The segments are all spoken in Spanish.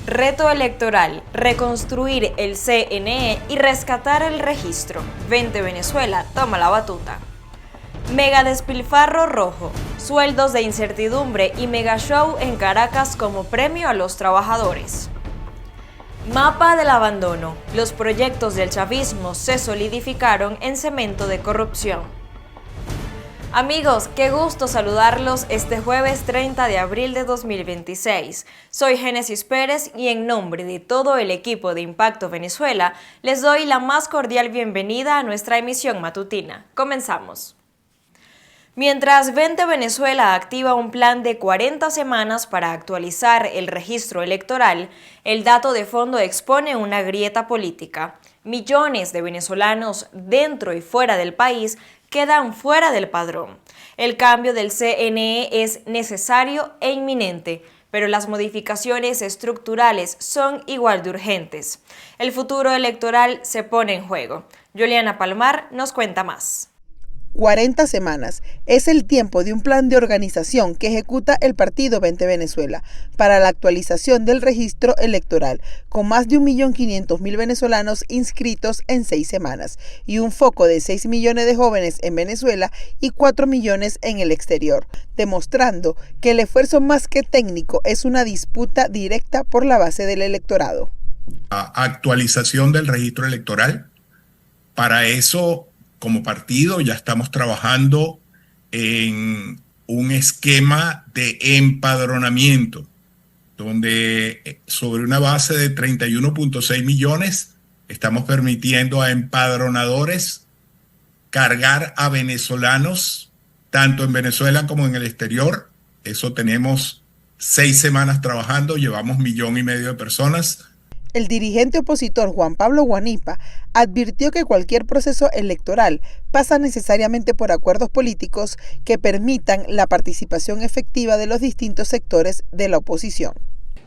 Reto electoral, reconstruir el CNE y rescatar el registro. Vente Venezuela, toma la batuta. Mega despilfarro rojo, sueldos de incertidumbre y mega show en Caracas como premio a los trabajadores. Mapa del abandono, los proyectos del chavismo se solidificaron en cemento de corrupción. Amigos, qué gusto saludarlos este jueves 30 de abril de 2026. Soy Génesis Pérez y en nombre de todo el equipo de Impacto Venezuela, les doy la más cordial bienvenida a nuestra emisión matutina. Comenzamos. Mientras Vente Venezuela activa un plan de 40 semanas para actualizar el registro electoral, el dato de fondo expone una grieta política. Millones de venezolanos dentro y fuera del país quedan fuera del padrón. El cambio del CNE es necesario e inminente, pero las modificaciones estructurales son igual de urgentes. El futuro electoral se pone en juego. Juliana Palmar nos cuenta más. 40 semanas es el tiempo de un plan de organización que ejecuta el partido Vente Venezuela para la actualización del registro electoral, con más de 1.500.000 venezolanos inscritos en 6 semanas y un foco de 6 millones de jóvenes en Venezuela y 4 millones en el exterior, demostrando que el esfuerzo más que técnico es una disputa directa por la base del electorado. Actualización del registro electoral. Para eso, como partido, ya estamos trabajando en un esquema de empadronamiento, donde sobre una base de 31.6 millones estamos permitiendo a empadronadores cargar a venezolanos, tanto en Venezuela como en el exterior. Eso tenemos 6 semanas trabajando, llevamos 1,5 millones de personas. El dirigente opositor Juan Pablo Guanipa advirtió que cualquier proceso electoral pasa necesariamente por acuerdos políticos que permitan la participación efectiva de los distintos sectores de la oposición.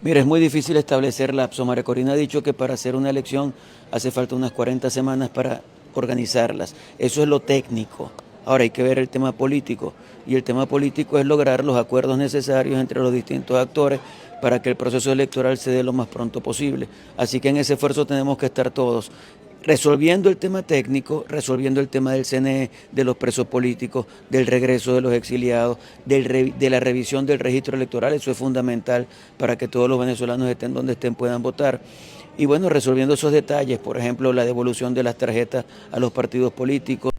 Mira, es muy difícil establecer lapso. María Corina ha dicho que para hacer una elección hace falta unas 40 semanas para organizarlas. Eso es lo técnico. Ahora hay que ver el tema político, y el tema político es lograr los acuerdos necesarios entre los distintos actores para que el proceso electoral se dé lo más pronto posible. Así que en ese esfuerzo tenemos que estar todos, resolviendo el tema técnico, resolviendo el tema del CNE, de los presos políticos, del regreso de los exiliados, de la revisión del registro electoral. Eso es fundamental para que todos los venezolanos estén donde estén, puedan votar. Y bueno, resolviendo esos detalles, por ejemplo, la devolución de las tarjetas a los partidos políticos.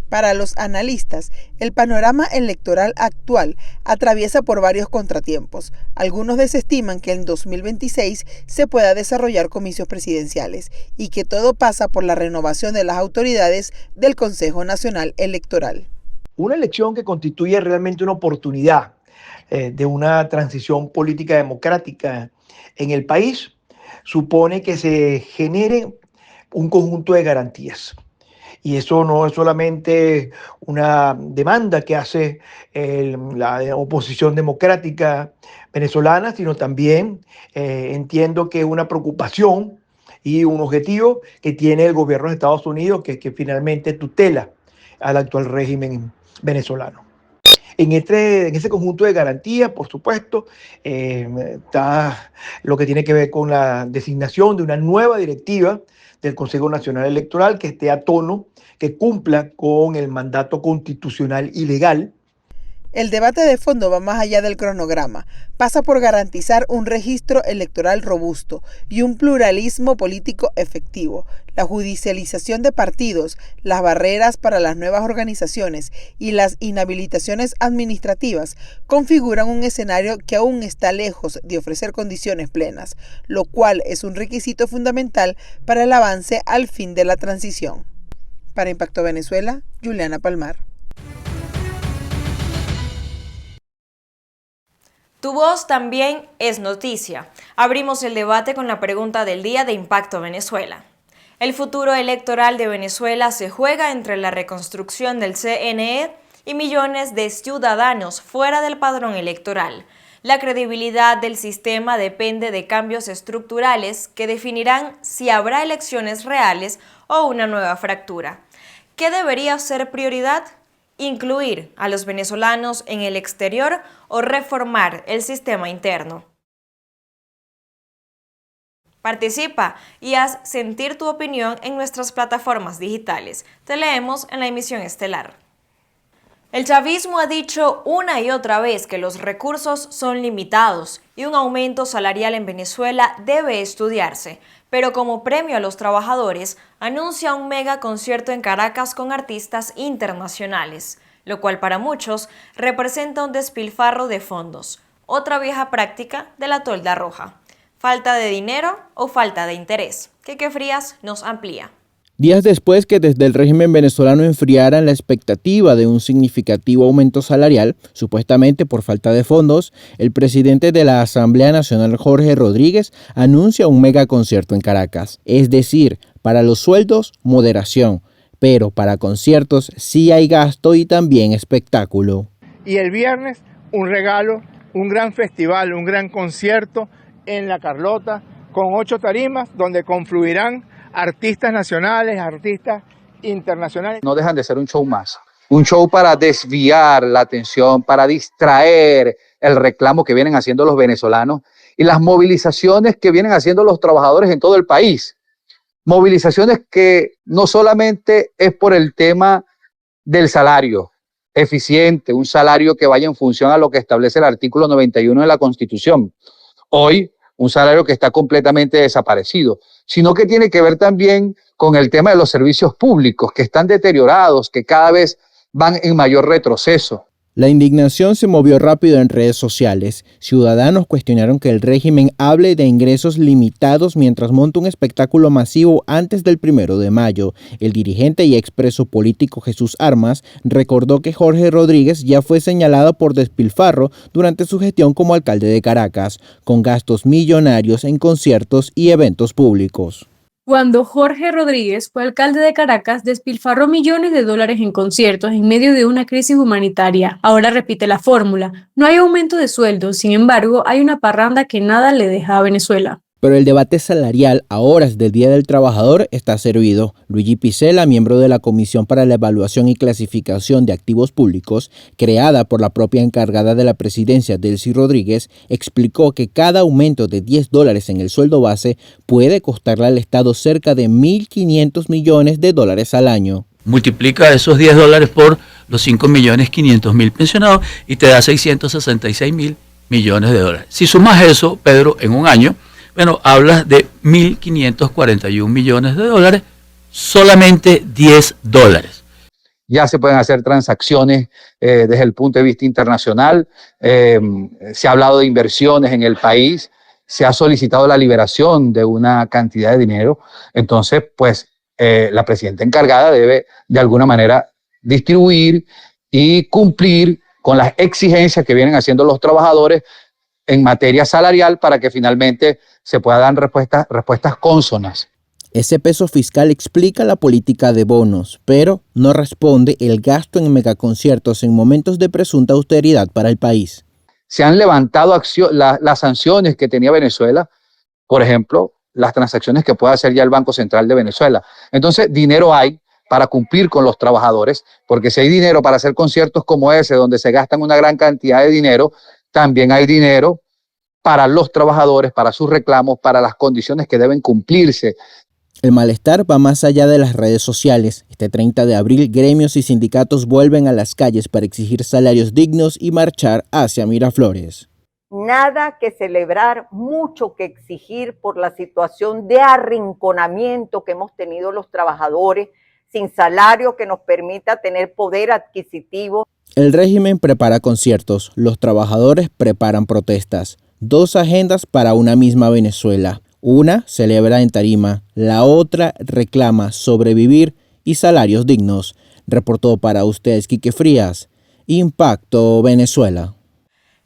Para los analistas, el panorama electoral actual atraviesa por varios contratiempos. Algunos desestiman que en 2026 se pueda desarrollar comicios presidenciales y que todo pasa por la renovación de las autoridades del Consejo Nacional Electoral. Una elección que constituye realmente una oportunidad de una transición política democrática en el país supone que se genere un conjunto de garantías. Y eso no es solamente una demanda que hace la oposición democrática venezolana, sino también entiendo que es una preocupación y un objetivo que tiene el gobierno de Estados Unidos, que finalmente tutela al actual régimen venezolano. En ese conjunto de garantías, por supuesto, está lo que tiene que ver con la designación de una nueva directiva del Consejo Nacional Electoral que esté a tono, que cumpla con el mandato constitucional y legal. El debate de fondo va más allá del cronograma, pasa por garantizar un registro electoral robusto y un pluralismo político efectivo. La judicialización de partidos, las barreras para las nuevas organizaciones y las inhabilitaciones administrativas configuran un escenario que aún está lejos de ofrecer condiciones plenas, lo cual es un requisito fundamental para el avance al fin de la transición. Para Impacto Venezuela, Juliana Palmar. Tu voz también es noticia. Abrimos el debate con la pregunta del día de Impacto Venezuela. El futuro electoral de Venezuela se juega entre la reconstrucción del CNE y millones de ciudadanos fuera del padrón electoral. La credibilidad del sistema depende de cambios estructurales que definirán si habrá elecciones reales o una nueva fractura. ¿Qué debería ser prioridad? ¿Incluir a los venezolanos en el exterior o reformar el sistema interno? Participa y haz sentir tu opinión en nuestras plataformas digitales. Te leemos en la emisión estelar. El chavismo ha dicho una y otra vez que los recursos son limitados y un aumento salarial en Venezuela debe estudiarse, pero como premio a los trabajadores anuncia un mega concierto en Caracas con artistas internacionales, lo cual para muchos representa un despilfarro de fondos, otra vieja práctica de la tolda roja. ¿Falta de dinero o falta de interés? Quique Frías nos amplía. Días después que desde el régimen venezolano enfriaran la expectativa de un significativo aumento salarial, supuestamente por falta de fondos, el presidente de la Asamblea Nacional, Jorge Rodríguez, anuncia un megaconcierto en Caracas. Es decir, para los sueldos, moderación, pero para conciertos sí hay gasto y también espectáculo. Y el viernes, un regalo, un gran festival, un gran concierto en La Carlota, con 8 tarimas donde confluirán artistas nacionales, artistas internacionales. No dejan de ser un show más. Un show para desviar la atención, para distraer el reclamo que vienen haciendo los venezolanos y las movilizaciones que vienen haciendo los trabajadores en todo el país. Movilizaciones que no solamente es por el tema del salario eficiente, un salario que vaya en función a lo que establece el artículo 91 de la Constitución. Hoy, un salario que está completamente desaparecido, sino que tiene que ver también con el tema de los servicios públicos, que están deteriorados, que cada vez van en mayor retroceso. La indignación se movió rápido en redes sociales. Ciudadanos cuestionaron que el régimen hable de ingresos limitados mientras monta un espectáculo masivo antes del 1 de mayo. El dirigente y expreso político Jesús Armas recordó que Jorge Rodríguez ya fue señalado por despilfarro durante su gestión como alcalde de Caracas, con gastos millonarios en conciertos y eventos públicos. Cuando Jorge Rodríguez fue alcalde de Caracas, despilfarró millones de dólares en conciertos en medio de una crisis humanitaria. Ahora repite la fórmula. No hay aumento de sueldos, sin embargo, hay una parranda que nada le deja a Venezuela. Pero el debate salarial a horas del Día del Trabajador está servido. Luigi Picela, miembro de la Comisión para la Evaluación y Clasificación de Activos Públicos, creada por la propia encargada de la presidencia, Delcy Rodríguez, explicó que cada aumento de $10 en el sueldo base puede costarle al Estado cerca de 1.500 millones de dólares al año. Multiplica esos $10 por los 5.500.000 pensionados y te da 666.000 millones de dólares. Si sumas eso, Pedro, en un año, bueno, hablas de 1.541 millones de dólares, solamente $10. Ya se pueden hacer transacciones desde el punto de vista internacional, se ha hablado de inversiones en el país, se ha solicitado la liberación de una cantidad de dinero, entonces pues la presidenta encargada debe de alguna manera distribuir y cumplir con las exigencias que vienen haciendo los trabajadores en materia salarial para que finalmente se puedan dar respuestas cónsonas. Ese peso fiscal explica la política de bonos, pero no responde el gasto en megaconciertos en momentos de presunta austeridad para el país. Se han levantado las sanciones que tenía Venezuela, por ejemplo, las transacciones que puede hacer ya el Banco Central de Venezuela. Entonces, dinero hay para cumplir con los trabajadores, porque si hay dinero para hacer conciertos como ese, donde se gastan una gran cantidad de dinero, también hay dinero para los trabajadores, para sus reclamos, para las condiciones que deben cumplirse. El malestar va más allá de las redes sociales. Este 30 de abril, gremios y sindicatos vuelven a las calles para exigir salarios dignos y marchar hacia Miraflores. Nada que celebrar, mucho que exigir por la situación de arrinconamiento que hemos tenido los trabajadores, sin salario que nos permita tener poder adquisitivo. El régimen prepara conciertos, los trabajadores preparan protestas. 2 agendas para una misma Venezuela. Una celebra en tarima, la otra reclama sobrevivir y salarios dignos. Reportó para ustedes Quique Frías, Impacto Venezuela.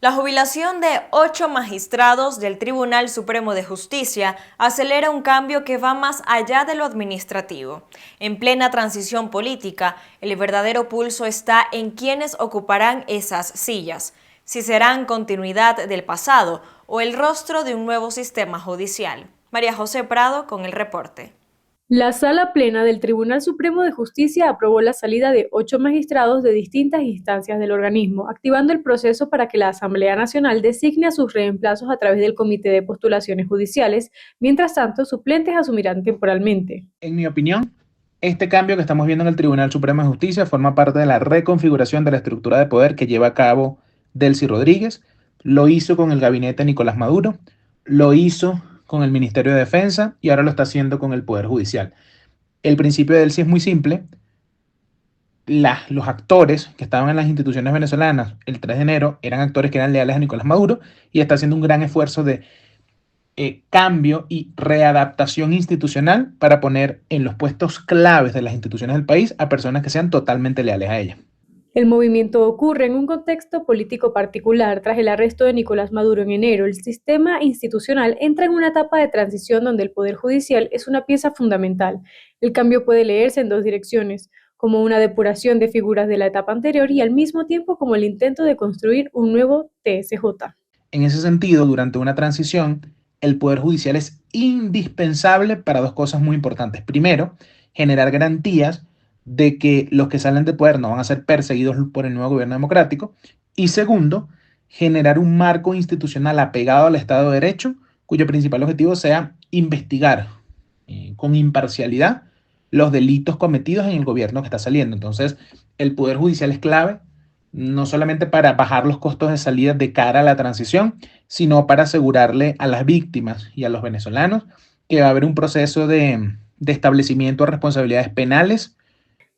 La jubilación de 8 magistrados del Tribunal Supremo de Justicia acelera un cambio que va más allá de lo administrativo. En plena transición política, el verdadero pulso está en quienes ocuparán esas sillas, si serán continuidad del pasado o el rostro de un nuevo sistema judicial. María José Prado con el reporte. La Sala Plena del Tribunal Supremo de Justicia aprobó la salida de 8 magistrados de distintas instancias del organismo, activando el proceso para que la Asamblea Nacional designe a sus reemplazos a través del Comité de Postulaciones Judiciales. Mientras tanto, suplentes asumirán temporalmente. En mi opinión, este cambio que estamos viendo en el Tribunal Supremo de Justicia forma parte de la reconfiguración de la estructura de poder que lleva a cabo Delcy Rodríguez. Lo hizo con el gabinete de Nicolás Maduro, lo hizo con el Ministerio de Defensa y ahora lo está haciendo con el Poder Judicial. El principio de Delcy es muy simple. Los actores que estaban en las instituciones venezolanas el 3 de enero eran actores que eran leales a Nicolás Maduro y está haciendo un gran esfuerzo de cambio y readaptación institucional para poner en los puestos claves de las instituciones del país a personas que sean totalmente leales a ella. El movimiento ocurre en un contexto político particular. Tras el arresto de Nicolás Maduro en enero, el sistema institucional entra en una etapa de transición donde el Poder Judicial es una pieza fundamental. El cambio puede leerse en dos direcciones, como una depuración de figuras de la etapa anterior y al mismo tiempo como el intento de construir un nuevo TSJ. En ese sentido, durante una transición, el Poder Judicial es indispensable para dos cosas muy importantes. Primero, generar garantías de que los que salen del poder no van a ser perseguidos por el nuevo gobierno democrático. Y segundo, generar un marco institucional apegado al Estado de Derecho, cuyo principal objetivo sea investigar con imparcialidad los delitos cometidos en el gobierno que está saliendo. Entonces, el Poder Judicial es clave, no solamente para bajar los costos de salida de cara a la transición, sino para asegurarle a las víctimas y a los venezolanos que va a haber un proceso de establecimiento de responsabilidades penales.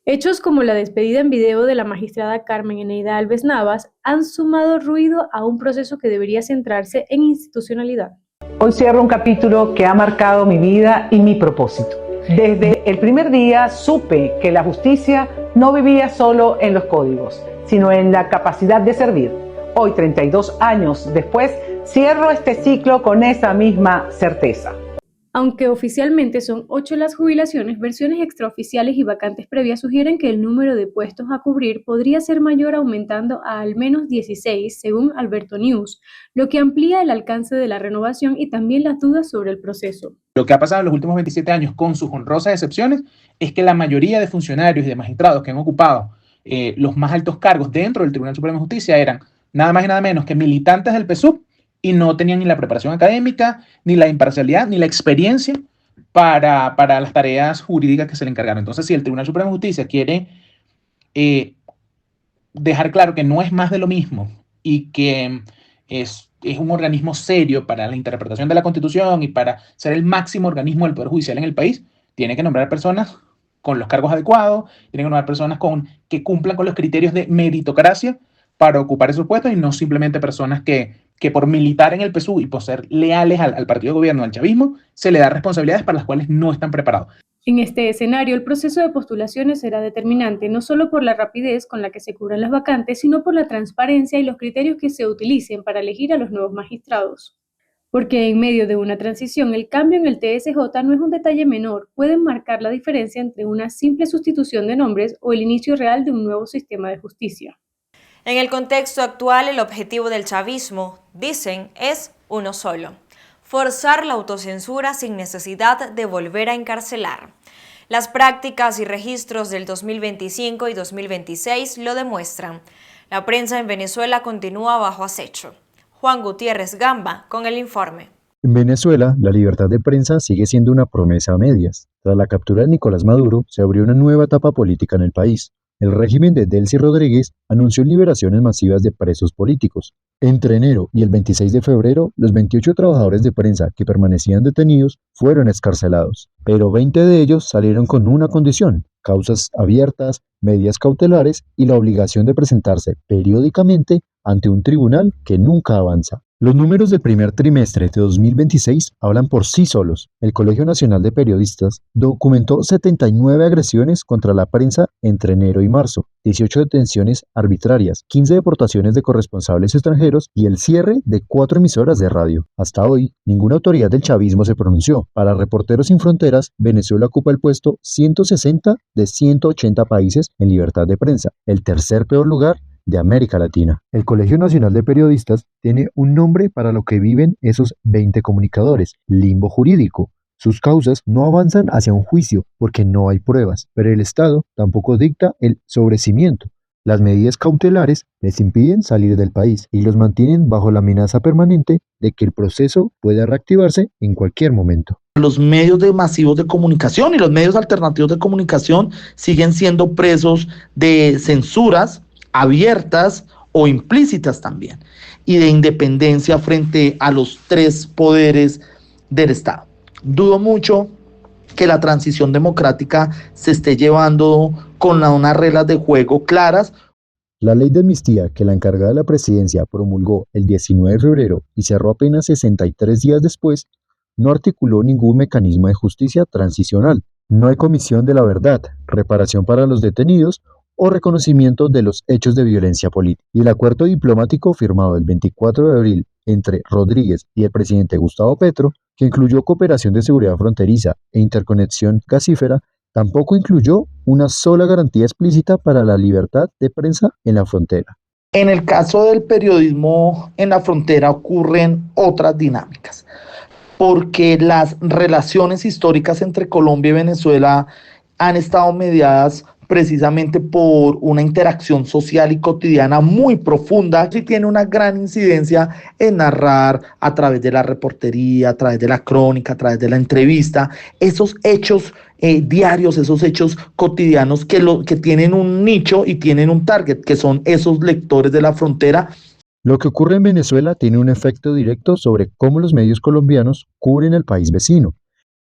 Hechos como la despedida en video de la magistrada Carmen Eneida Alves Navas han sumado ruido a un proceso que debería centrarse en institucionalidad. Hoy cierro un capítulo que ha marcado mi vida y mi propósito. Desde el primer día supe que la justicia no vivía solo en los códigos, sino en la capacidad de servir. Hoy, 32 años después, cierro este ciclo con esa misma certeza. Aunque oficialmente son 8 las jubilaciones, versiones extraoficiales y vacantes previas sugieren que el número de puestos a cubrir podría ser mayor, aumentando a al menos 16, según Alberto News, lo que amplía el alcance de la renovación y también las dudas sobre el proceso. Lo que ha pasado en los últimos 27 años, con sus honrosas excepciones, es que la mayoría de funcionarios y de magistrados que han ocupado los más altos cargos dentro del Tribunal Supremo de Justicia eran nada más y nada menos que militantes del PSUV, y no tenían ni la preparación académica, ni la imparcialidad, ni la experiencia para las tareas jurídicas que se le encargaron. Entonces, si el Tribunal Supremo de Justicia quiere dejar claro que no es más de lo mismo y que es un organismo serio para la interpretación de la Constitución y para ser el máximo organismo del Poder Judicial en el país, tiene que nombrar personas con los cargos adecuados, tiene que nombrar personas que cumplan con los criterios de meritocracia para ocupar esos puestos y no simplemente personas que por militar en el PSUV y por ser leales al partido de gobierno, al chavismo, se le da responsabilidades para las cuales no están preparados. En este escenario, el proceso de postulaciones será determinante no solo por la rapidez con la que se cubran las vacantes, sino por la transparencia y los criterios que se utilicen para elegir a los nuevos magistrados. Porque en medio de una transición, el cambio en el TSJ no es un detalle menor, pueden marcar la diferencia entre una simple sustitución de nombres o el inicio real de un nuevo sistema de justicia. En el contexto actual, el objetivo del chavismo, dicen, es uno solo: forzar la autocensura sin necesidad de volver a encarcelar. Las prácticas y registros del 2025 y 2026 lo demuestran. La prensa en Venezuela continúa bajo acecho. Juan Gutiérrez Gamba con el informe. En Venezuela, la libertad de prensa sigue siendo una promesa a medias. Tras la captura de Nicolás Maduro, se abrió una nueva etapa política en el país. El régimen de Delcy Rodríguez anunció liberaciones masivas de presos políticos. Entre enero y el 26 de febrero, los 28 trabajadores de prensa que permanecían detenidos fueron excarcelados, pero 20 de ellos salieron con una condición: causas abiertas, medidas cautelares y la obligación de presentarse periódicamente ante un tribunal que nunca avanza. Los números del primer trimestre de 2026 hablan por sí solos. El Colegio Nacional de Periodistas documentó 79 agresiones contra la prensa entre enero y marzo, 18 detenciones arbitrarias, 15 deportaciones de corresponsales extranjeros y el cierre de 4 emisoras de radio. Hasta hoy, ninguna autoridad del chavismo se pronunció. Para Reporteros Sin Fronteras, Venezuela ocupa el puesto 160 de 180 países en libertad de prensa, el tercer peor lugar de América Latina. El Colegio Nacional de Periodistas tiene un nombre para lo que viven esos 20 comunicadores: limbo jurídico. Sus causas no avanzan hacia un juicio porque no hay pruebas, pero el Estado tampoco dicta el sobreseimiento. Las medidas cautelares les impiden salir del país y los mantienen bajo la amenaza permanente de que el proceso pueda reactivarse en cualquier momento. Los medios masivos de comunicación y los medios alternativos de comunicación siguen siendo presos de censuras abiertas o implícitas también, y de independencia frente a los tres poderes del Estado. Dudo mucho que la transición democrática se esté llevando con unas reglas de juego claras. La ley de amnistía que la encargada de la presidencia promulgó el 19 de febrero y cerró apenas 63 días después, no articuló ningún mecanismo de justicia transicional. No hay comisión de la verdad, reparación para los detenidos o reconocimiento de los hechos de violencia política. Y el acuerdo diplomático firmado el 24 de abril entre Rodríguez y el presidente Gustavo Petro, que incluyó cooperación de seguridad fronteriza e interconexión gasífera, tampoco incluyó una sola garantía explícita para la libertad de prensa en la frontera. En el caso del periodismo en la frontera ocurren otras dinámicas, porque las relaciones históricas entre Colombia y Venezuela han estado mediadas precisamente por una interacción social y cotidiana muy profunda que tiene una gran incidencia en narrar a través de la reportería, a través de la crónica, a través de la entrevista, esos hechos diarios, esos hechos cotidianos que tienen un nicho y tienen un target, que son esos lectores de la frontera. Lo que ocurre en Venezuela tiene un efecto directo sobre cómo los medios colombianos cubren el país vecino.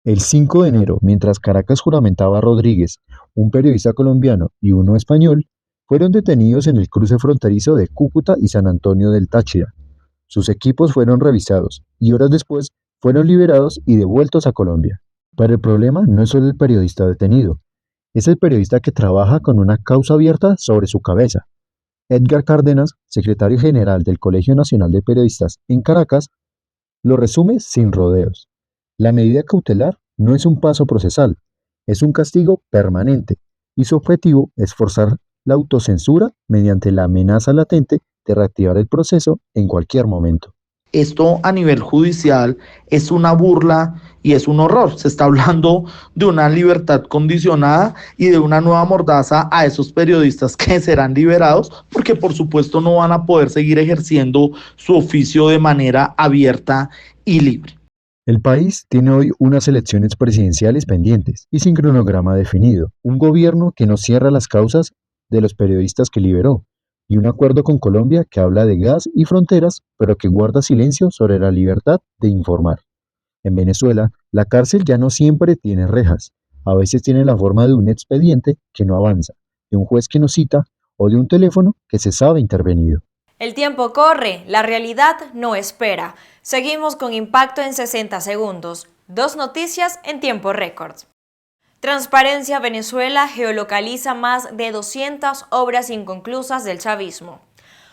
El 5 de enero, mientras Caracas juramentaba a Rodríguez, un periodista colombiano y uno español, fueron detenidos en el cruce fronterizo de Cúcuta y San Antonio del Táchira. Sus equipos fueron revisados y horas después fueron liberados y devueltos a Colombia. Pero el problema no es solo el periodista detenido, es el periodista que trabaja con una causa abierta sobre su cabeza. Edgar Cárdenas, secretario general del Colegio Nacional de Periodistas en Caracas, lo resume sin rodeos. La medida cautelar no es un paso procesal, es un castigo permanente y su objetivo es forzar la autocensura mediante la amenaza latente de reactivar el proceso en cualquier momento. Esto a nivel judicial es una burla y es un horror. Se está hablando de una libertad condicionada y de una nueva mordaza a esos periodistas que serán liberados porque por supuesto no van a poder seguir ejerciendo su oficio de manera abierta y libre. El país tiene hoy unas elecciones presidenciales pendientes y sin cronograma definido, un gobierno que no cierra las causas de los periodistas que liberó, y un acuerdo con Colombia que habla de gas y fronteras, pero que guarda silencio sobre la libertad de informar. En Venezuela, la cárcel ya no siempre tiene rejas, a veces tiene la forma de un expediente que no avanza, de un juez que no cita o de un teléfono que se sabe intervenido. El tiempo corre, la realidad no espera. Seguimos con Impacto en 60 segundos. 2 noticias en tiempo récord. Transparencia Venezuela geolocaliza más de 200 obras inconclusas del chavismo.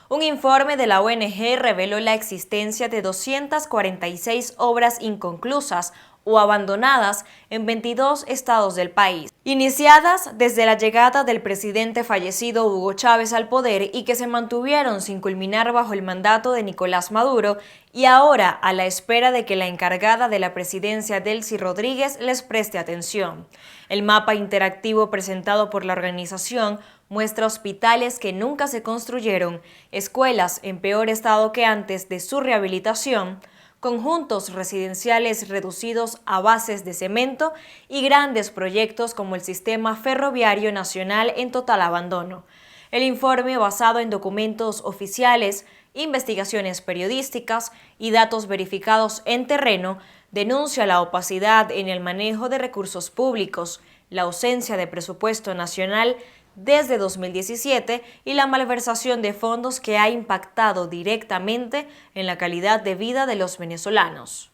Un informe de la ONG reveló la existencia de 246 obras inconclusas o abandonadas en 22 estados del país, iniciadas desde la llegada del presidente fallecido Hugo Chávez al poder y que se mantuvieron sin culminar bajo el mandato de Nicolás Maduro y ahora a la espera de que la encargada de la presidencia Delcy Rodríguez les preste atención. El mapa interactivo presentado por la organización muestra hospitales que nunca se construyeron, escuelas en peor estado que antes de su rehabilitación, conjuntos residenciales reducidos a bases de cemento y grandes proyectos como el Sistema Ferroviario Nacional en total abandono. El informe, basado en documentos oficiales, investigaciones periodísticas y datos verificados en terreno, denuncia la opacidad en el manejo de recursos públicos, la ausencia de presupuesto nacional desde 2017 y la malversación de fondos que ha impactado directamente en la calidad de vida de los venezolanos.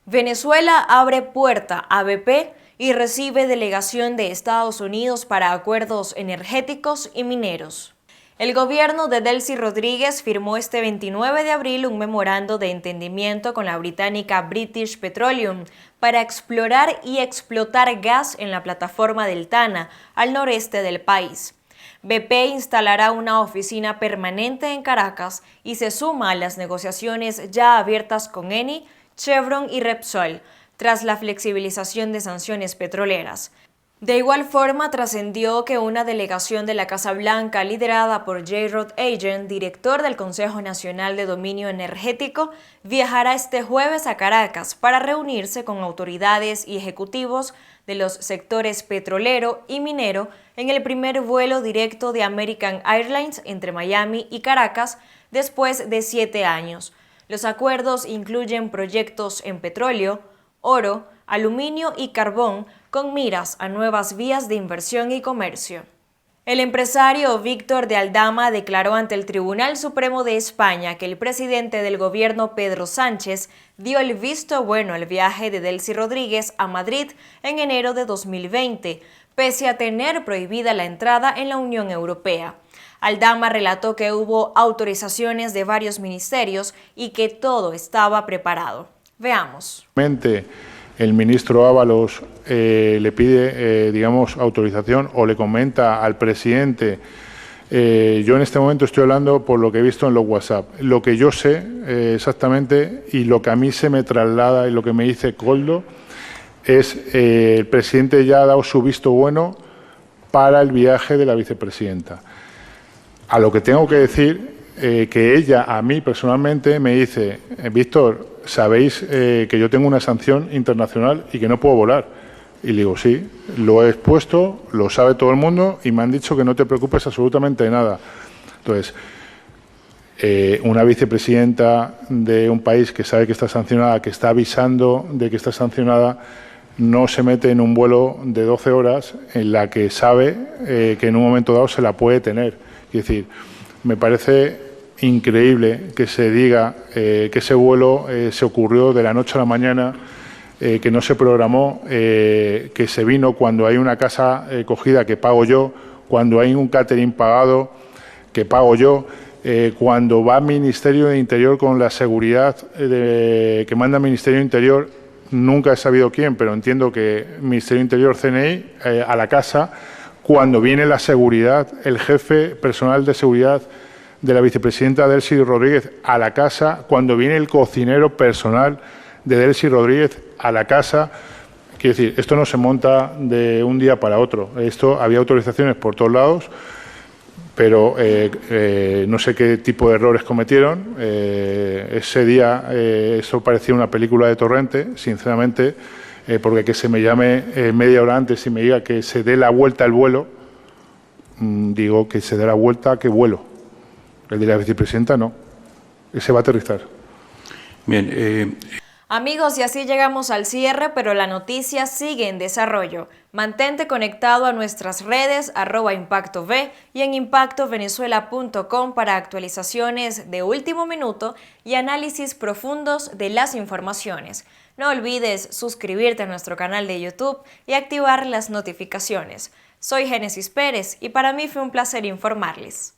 Venezuela abre puerta a BP y recibe delegación de Estados Unidos para acuerdos energéticos y mineros. El gobierno de Delcy Rodríguez firmó este 29 de abril un memorando de entendimiento con la británica British Petroleum para explorar y explotar gas en la plataforma del Tana, al noreste del país. BP instalará una oficina permanente en Caracas y se suma a las negociaciones ya abiertas con Eni, Chevron y Repsol. tras la flexibilización de sanciones petroleras. De igual forma, trascendió que una delegación de la Casa Blanca, liderada por J. Rod Agent, director del Consejo Nacional de Dominio Energético, viajará este jueves a Caracas para reunirse con autoridades y ejecutivos de los sectores petrolero y minero en el primer vuelo directo de American Airlines entre Miami y Caracas después de 7 años. Los acuerdos incluyen proyectos en petróleo, oro, aluminio y carbón, con miras a nuevas vías de inversión y comercio. El empresario Víctor de Aldama declaró ante el Tribunal Supremo de España que el presidente del gobierno, Pedro Sánchez, dio el visto bueno al viaje de Delcy Rodríguez a Madrid en enero de 2020, pese a tener prohibida la entrada en la Unión Europea. Aldama relató que hubo autorizaciones de varios ministerios y que todo estaba preparado. Veamos. El ministro Ábalos le pide, autorización o le comenta al presidente. Yo en este momento estoy hablando por lo que he visto en los WhatsApp. Lo que yo sé exactamente y lo que a mí se me traslada y lo que me dice Coldo es el presidente ya ha dado su visto bueno para el viaje de la vicepresidenta. A lo que tengo que decir, que ella a mí personalmente me dice, Víctor, sabéis que yo tengo una sanción internacional y que no puedo volar. Y le digo, sí, lo he expuesto, lo sabe todo el mundo y me han dicho que no te preocupes absolutamente de nada. Entonces, una vicepresidenta de un país que sabe que está sancionada, que está avisando de que está sancionada, no se mete en un vuelo de 12 horas en la que sabe que en un momento dado se la puede tener. Es decir, me parece increíble que se diga que ese vuelo se ocurrió de la noche a la mañana, que no se programó, que se vino cuando hay una casa cogida que pago yo, cuando hay un catering pagado que pago yo, cuando va al Ministerio de Interior con la seguridad que manda el Ministerio de Interior, nunca he sabido quién, pero entiendo que Ministerio de Interior, CNI, a la casa, cuando viene la seguridad, el jefe personal de seguridad de la vicepresidenta Delcy Rodríguez a la casa, cuando viene el cocinero personal de Delcy Rodríguez a la casa. Quiero decir, esto no se monta de un día para otro. Esto había autorizaciones por todos lados, pero no sé qué tipo de errores cometieron. Ese día eso parecía una película de Torrente, sinceramente, porque que se me llame media hora antes y me diga que se dé la vuelta al vuelo, digo que se dé la vuelta, ¿qué vuelo? El de la vicepresidenta no, ese va a aterrizar. Bien. Amigos, y así llegamos al cierre, pero la noticia sigue en desarrollo. Mantente conectado a nuestras redes @ImpactoV y en impactovenezuela.com para actualizaciones de último minuto y análisis profundos de las informaciones. No olvides suscribirte a nuestro canal de YouTube y activar las notificaciones. Soy Génesis Pérez y para mí fue un placer informarles.